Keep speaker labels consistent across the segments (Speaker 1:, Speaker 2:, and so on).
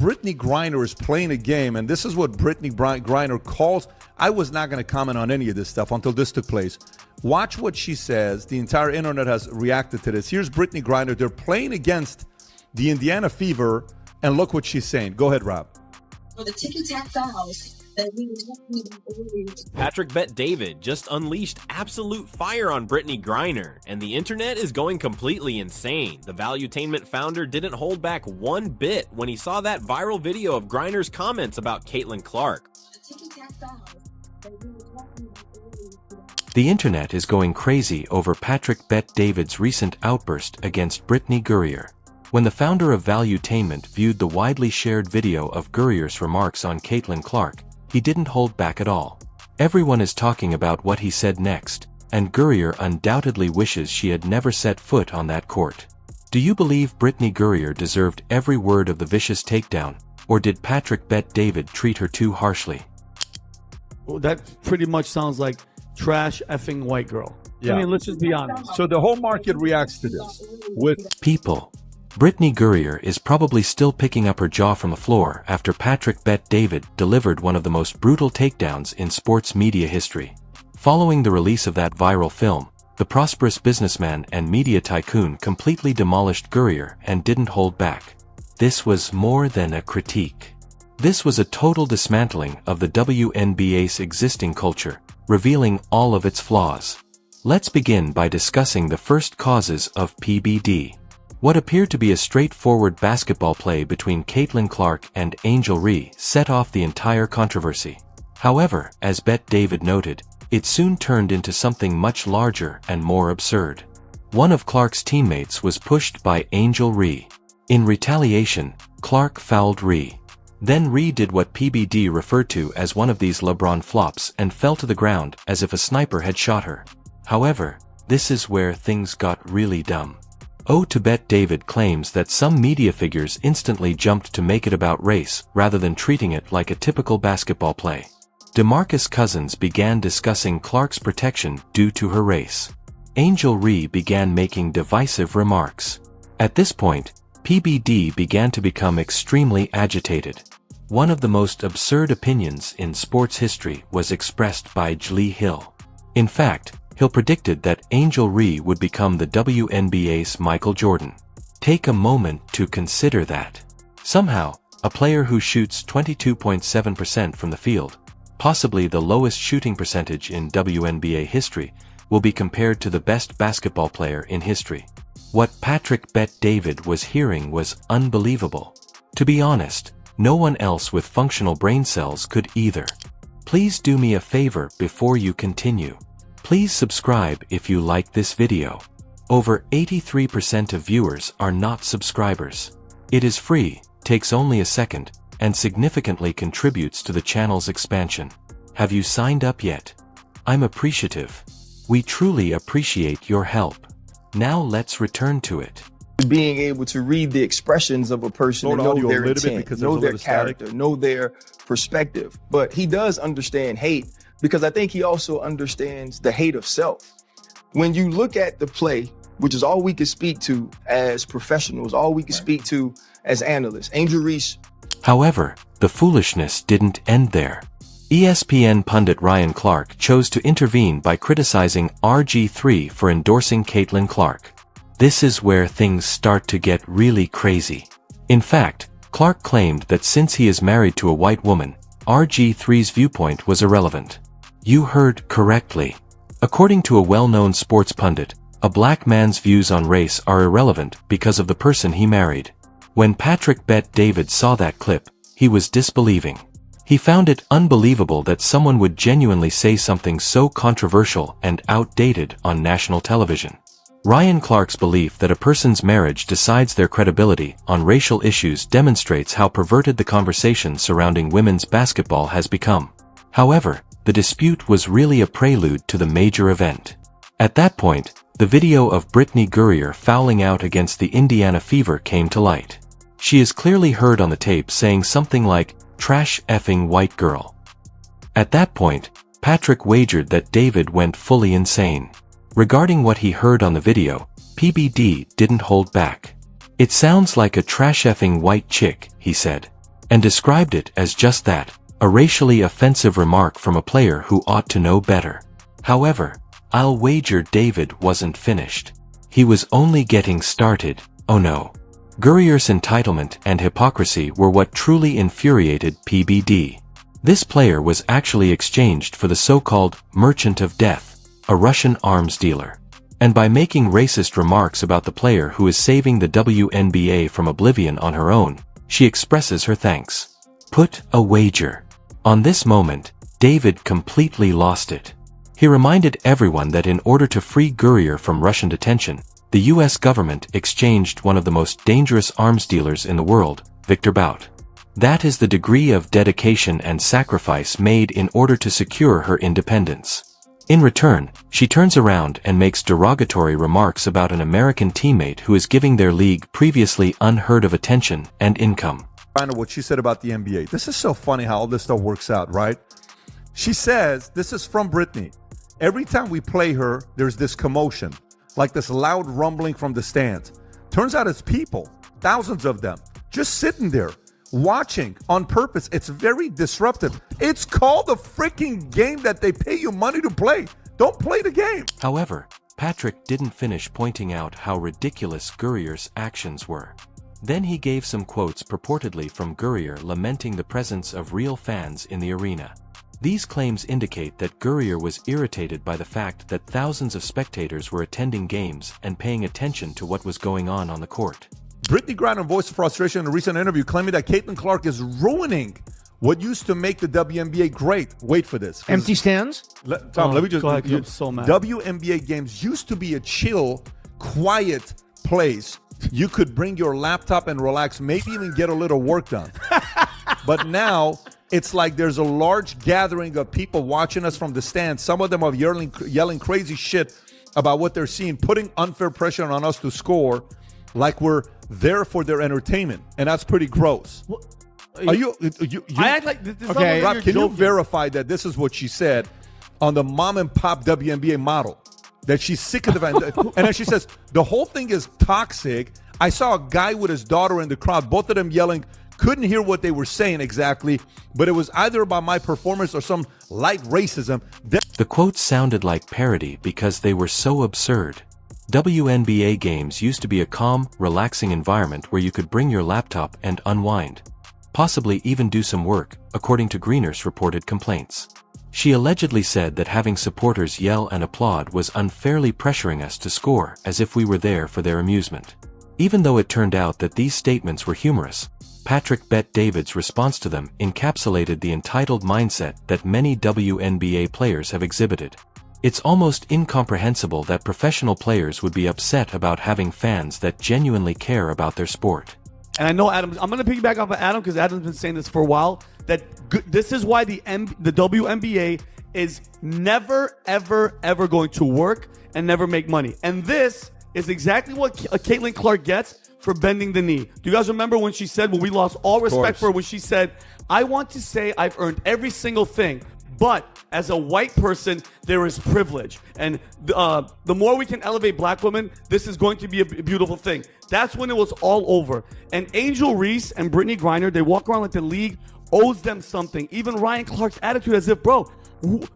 Speaker 1: Brittney Griner is playing a game, and this is what Brittney Griner calls. I was not going to comment on any of this stuff until this took place. Watch what she says. The entire internet has reacted to this. Here's Brittney Griner. They're playing against the Indiana Fever, and look what she's saying. Go ahead, Rob.
Speaker 2: For the ticky-tack fouls that we were talking about earlier.
Speaker 3: Patrick Bet-David just unleashed absolute fire on Brittney Griner, and the internet is going completely insane. The Valuetainment founder didn't hold back one bit when he saw that viral video of Griner's comments about Caitlin Clark.
Speaker 2: The ticky-tack fouls that we were talking about earlier.
Speaker 4: The internet is going crazy over Patrick Bet-David's recent outburst against Brittney Griner. When the founder of Valuetainment viewed the widely shared video of Guerrier's remarks on Caitlin Clark, he didn't hold back at all. Everyone is talking about what he said next, and Guerrier undoubtedly wishes she had never set foot on that court. Do you believe Brittney Griner deserved every word of the vicious takedown, or did Patrick Bet-David treat her too harshly?
Speaker 5: Well, that pretty much sounds like trash effing white girl.
Speaker 1: Yeah.
Speaker 5: I mean, let's just be honest.
Speaker 1: So the whole market reacts to this with
Speaker 4: People. Brittney Griner is probably still picking up her jaw from the floor after Patrick Bet-David delivered one of the most brutal takedowns in sports media history. Following the release of that viral film, the prosperous businessman and media tycoon completely demolished Griner and didn't hold back. This was more than a critique. This was a total dismantling of the WNBA's existing culture, revealing all of its flaws. Let's begin by discussing the first causes of PBD. What appeared to be a straightforward basketball play between Caitlin Clark and Angel Reese set off the entire controversy. However, as Bet-David noted, it soon turned into something much larger and more absurd. One of Clark's teammates was pushed by Angel Reese. In retaliation, Clark fouled Reese. Then Reese did what PBD referred to as one of these LeBron flops and fell to the ground as if a sniper had shot her. However, this is where things got really dumb. Bet-David claims that some media figures instantly jumped to make it about race rather than treating it like a typical basketball play. DeMarcus Cousins began discussing Clark's protection due to her race. Angel Reese began making divisive remarks. At this point, PBD began to become extremely agitated. One of the most absurd opinions in sports history was expressed by Jlee Hill. In fact, Hill predicted that Angel Reese would become the WNBA's Michael Jordan. Take a moment to consider that. Somehow, a player who shoots 22.7% from the field, possibly the lowest shooting percentage in WNBA history, will be compared to the best basketball player in history. What Patrick Bet-David was hearing was unbelievable. To be honest, no one else with functional brain cells could either. Please do me a favor before you continue. Please subscribe if you like this video. Over 83% of viewers are not subscribers. It is free, takes only a second, and significantly contributes to the channel's expansion. Have you signed up yet? I'm appreciative. We truly appreciate your help. Now let's return to it.
Speaker 6: Being able to read the expressions of a person and know their intent, know their character, know their perspective. But he does understand hate, because I think he also understands the hate of self. When you look at the play, which is all we can speak to as professionals, all we can speak to as analysts, Angel Reese.
Speaker 4: However, the foolishness didn't end there. ESPN pundit Ryan Clark chose to intervene by criticizing RG3 for endorsing Caitlin Clark. This is where things start to get really crazy. In fact, Clark claimed that since he is married to a white woman, RG3's viewpoint was irrelevant. You heard correctly. According to a well-known sports pundit, a black man's views on race are irrelevant because of the person he married. When Patrick Bet-David saw that clip, he was disbelieving. He found it unbelievable that someone would genuinely say something so controversial and outdated on national television. Ryan Clark's belief that a person's marriage decides their credibility on racial issues demonstrates how perverted the conversation surrounding women's basketball has become. However, the dispute was really a prelude to the major event. At that point, the video of Brittney Griner fouling out against the Indiana Fever came to light. She is clearly heard on the tape saying something like, "Trash effing white girl." At that point, Patrick wagered that David went fully insane. Regarding what he heard on the video, PBD didn't hold back. "It sounds like a trash effing white chick," he said. and described it as just that, a racially offensive remark from a player who ought to know better. However, I'll wager David wasn't finished. He was only getting started. Oh no. Gurrier's entitlement and hypocrisy were what truly infuriated PBD. This player was actually exchanged for the so-called Merchant of Death, a Russian arms dealer. And by making racist remarks about the player who is saving the WNBA from oblivion on her own, she expresses her thanks. Put a wager. On this moment, David completely lost it. He reminded everyone that in order to free Gurrier from Russian detention, the US government exchanged one of the most dangerous arms dealers in the world, Victor Bout. That is the degree of dedication and sacrifice made in order to secure her independence. In return, she turns around and makes derogatory remarks about an American teammate who is giving their league previously unheard of attention and income.
Speaker 1: I know what she said about the NBA. This is so funny how all this stuff works out, right? She says, this is from Brittney. Every time we play her, there's this commotion, like this loud rumbling from the stands. Turns out it's people, thousands of them, just sitting there, watching on purpose. It's very disruptive. It's called the freaking game that they pay you money to play. Don't play the game.
Speaker 4: However, Patrick didn't finish pointing out how ridiculous Gurrier's actions were. Then he gave some quotes purportedly from Gurrier lamenting the presence of real fans in the arena. These claims indicate that Gurrier was irritated by the fact that thousands of spectators were attending games and paying attention to what was going on the court.
Speaker 1: Brittney Griner voiced frustration in a recent interview, claiming that Caitlin Clark is ruining what used to make the WNBA great. Wait for this.
Speaker 7: Empty stands?
Speaker 1: Tom, let me just...
Speaker 5: Go ahead, I'm so mad.
Speaker 1: WNBA games used to be a chill, quiet place. You could bring your laptop and relax, maybe even get a little work done. But now... it's like there's a large gathering of people watching us from the stands. Some of them are yelling crazy shit about what they're seeing, putting unfair pressure on us to score like we're there for their entertainment. And that's pretty gross.
Speaker 5: Well,
Speaker 1: are you
Speaker 5: I act like this.
Speaker 7: Okay.
Speaker 1: Rob, can you verify that this is what she said on the mom and pop WNBA model? That she's sick of the and then she says, the whole thing is toxic. I saw a guy with his daughter in the crowd, both of them yelling. Couldn't hear what they were saying exactly, but it was either about my performance or some light racism.
Speaker 4: The quotes sounded like parody because they were so absurd. WNBA games used to be a calm, relaxing environment where you could bring your laptop and unwind. Possibly even do some work, according to Griner's reported complaints. She allegedly said that having supporters yell and applaud was unfairly pressuring us to score as if we were there for their amusement. Even though it turned out that these statements were humorous, Patrick Bet David's response to them encapsulated the entitled mindset that many WNBA players have exhibited. It's almost incomprehensible that professional players would be upset about having fans that genuinely care about their sport.
Speaker 5: And I know Adam, I'm going to piggyback off of Adam because Adam's been saying this for a while, that this is why the WNBA is never, ever, ever going to work and never make money. And this is exactly what Caitlin Clark gets for bending the knee. Do you guys remember when she said, when we lost all respect for her, when she said, I want to say I've earned every single thing, but as a white person, there is privilege. And the more we can elevate black women, this is going to be a beautiful thing. That's when it was all over. And Angel Reese and Brittney Griner, they walk around like the league owes them something. Even Ryan Clark's attitude as if, bro,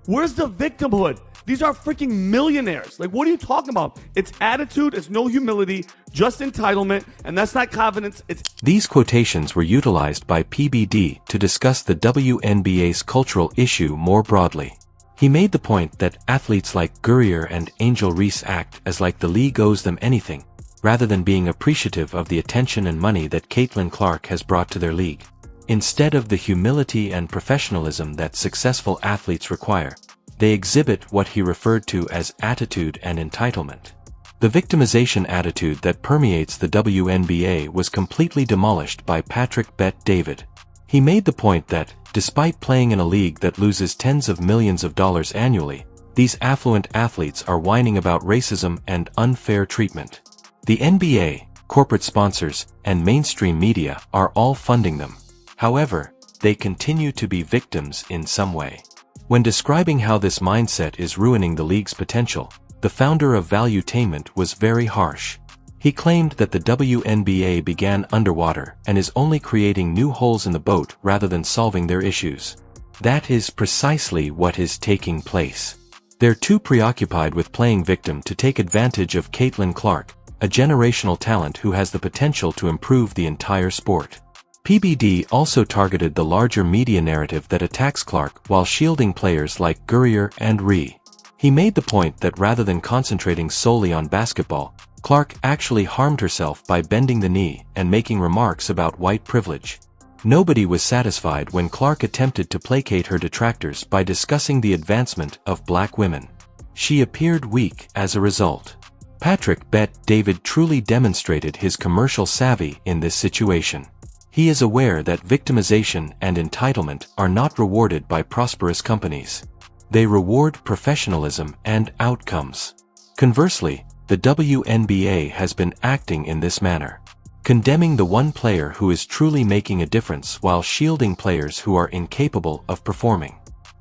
Speaker 5: where's the victimhood? These are freaking millionaires. Like, what are you talking about? It's attitude, it's no humility, just entitlement, and that's not confidence.
Speaker 4: These quotations were utilized by PBD to discuss the WNBA's cultural issue more broadly. He made the point that athletes like Gurrier and Angel Reese act as like the league owes them anything, rather than being appreciative of the attention and money that Caitlin Clark has brought to their league. Instead of the humility and professionalism that successful athletes require, they exhibit what he referred to as attitude and entitlement. The victimization attitude that permeates the WNBA was completely demolished by Patrick Bet David. He made the point that, despite playing in a league that loses tens of millions of dollars annually, these affluent athletes are whining about racism and unfair treatment. The NBA, corporate sponsors, and mainstream media are all funding them. However, they continue to be victims in some way. When describing how this mindset is ruining the league's potential, the founder of Valuetainment was very harsh. He claimed that the WNBA began underwater and is only creating new holes in the boat rather than solving their issues. That is precisely what is taking place. They're too preoccupied with playing victim to take advantage of Caitlin Clark, a generational talent who has the potential to improve the entire sport. PBD also targeted the larger media narrative that attacks Clark while shielding players like Griner and Ree. He made the point that rather than concentrating solely on basketball, Clark actually harmed herself by bending the knee and making remarks about white privilege. Nobody was satisfied when Clark attempted to placate her detractors by discussing the advancement of black women. She appeared weak as a result. Patrick Bet-David truly demonstrated his commercial savvy in this situation. He is aware that victimization and entitlement are not rewarded by prosperous companies. They reward professionalism and outcomes. Conversely, the WNBA has been acting in this manner, condemning the one player who is truly making a difference while shielding players who are incapable of performing.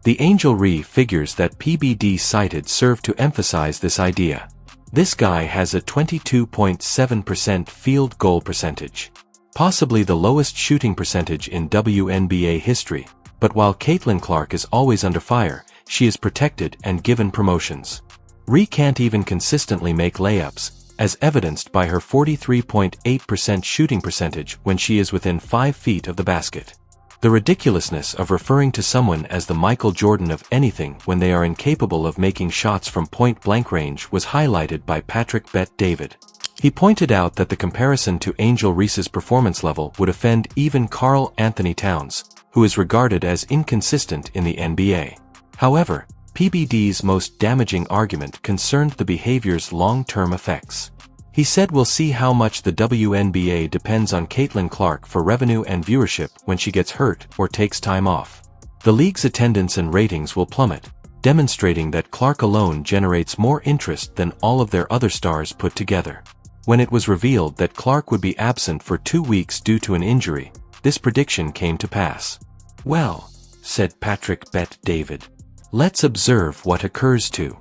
Speaker 4: The Angel Ree figures that PBD cited serve to emphasize this idea. This guy has a 22.7% field goal percentage, possibly the lowest shooting percentage in WNBA history, but while Caitlin Clark is always under fire, she is protected and given promotions. Ree can't even consistently make layups, as evidenced by her 43.8% shooting percentage when she is within 5 feet of the basket. The ridiculousness of referring to someone as the Michael Jordan of anything when they are incapable of making shots from point-blank range was highlighted by Patrick Bet-David. He pointed out that the comparison to Angel Reese's performance level would offend even Karl Anthony Towns, who is regarded as inconsistent in the NBA. However, PBD's most damaging argument concerned the behavior's long-term effects. He said we'll see how much the WNBA depends on Caitlin Clark for revenue and viewership when she gets hurt or takes time off. The league's attendance and ratings will plummet, demonstrating that Clark alone generates more interest than all of their other stars put together. When it was revealed that Clark would be absent for 2 weeks due to an injury, this prediction came to pass. "Well," said Patrick Bet-David, "let's observe what occurs to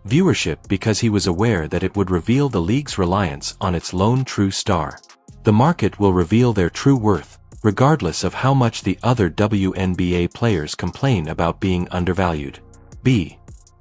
Speaker 4: viewership," because he was aware that it would reveal the league's reliance on its lone true star. The market will reveal their true worth, regardless of how much the other WNBA players complain about being undervalued. B.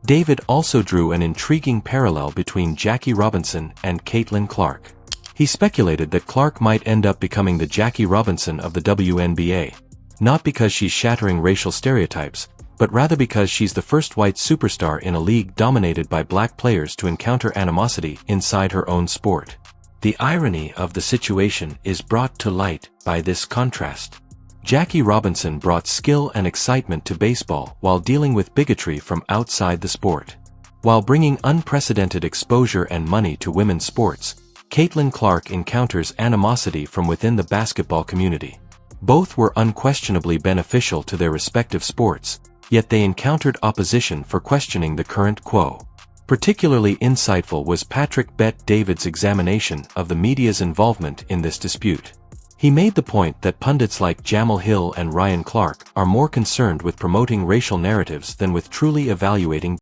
Speaker 4: David also drew an intriguing parallel between Jackie Robinson and Caitlin Clark. He speculated that Clark might end up becoming the Jackie Robinson of the WNBA, not because she's shattering racial stereotypes, but rather because she's the first white superstar in a league dominated by black players to encounter animosity inside her own sport. The irony of the situation is brought to light by this contrast. Jackie Robinson brought skill and excitement to baseball while dealing with bigotry from outside the sport. While bringing unprecedented exposure and money to women's sports, Caitlin Clark encounters animosity from within the basketball community. Both were unquestionably beneficial to their respective sports, yet they encountered opposition for questioning the current quo. Particularly insightful was Patrick Bet-David's examination of the media's involvement in this dispute. He made the point that pundits like Jamal Hill and Ryan Clark are more concerned with promoting racial narratives than with truly evaluating